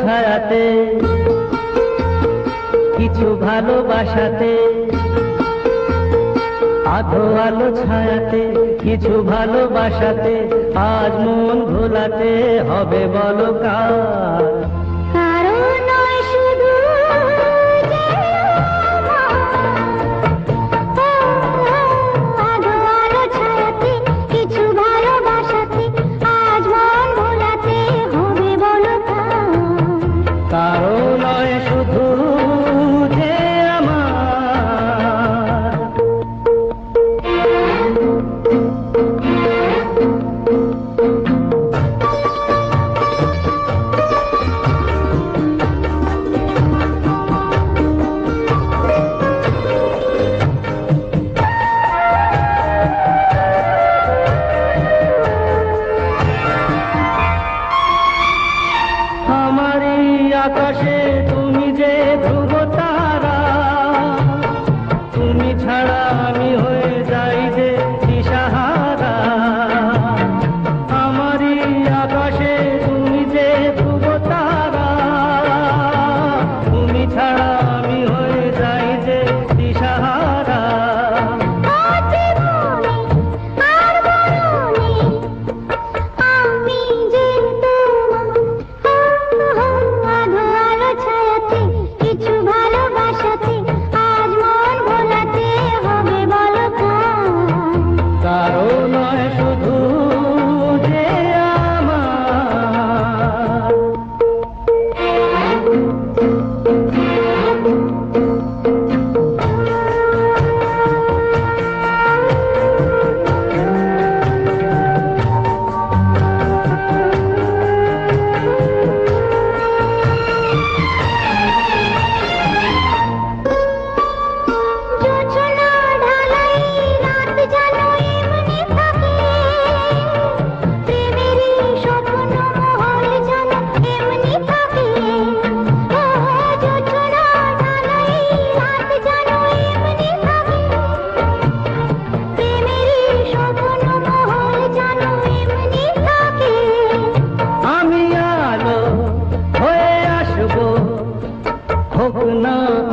ছায়াতে কিছু ভালোবাসাতে, আধো আলো ছায়াতে কিছু ভালোবাসাতে, আজ মন ভোলাতে হবে বলো কার? আকাশে তুমি যে ধ্রুব তারা, তুমি ছাড়া আমি হয়ে যাই যে দিশাহারা। আমারই আকাশে তুমি যে ধ্রুব তারা, তুমি ছাড়া আমি হয়ে যাই যে দিশাহারা।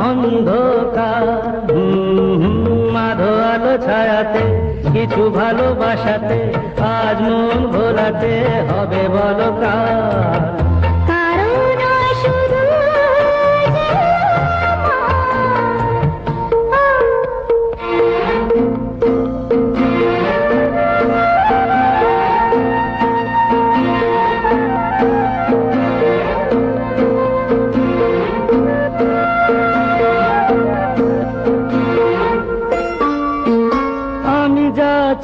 অন্ধকার আধো আলো ছায়াতে কিছু ভালোবাসাতে, আজ মন ভোলাতে হবে বলো কার?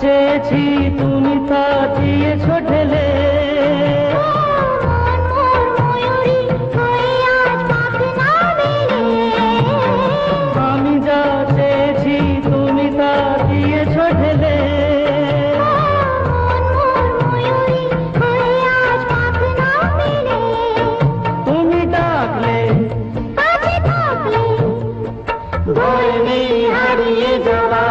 চেয়েছি তুমি তা দিয়েছ ঢেলে, আমি যা চেয়েছি তুমি তা দিয়েছ ঢেলে। তুমি ডাকলে ভয় নেই হারিয়ে যাওয়া,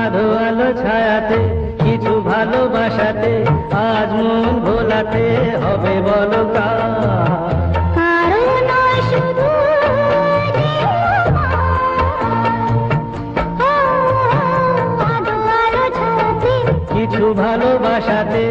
আধো আলো ছায়াতে কিছু ভালোবাসাতে, আজ মন ভোলাতে হবে বলো কার? কিছু ভালোবাসাতে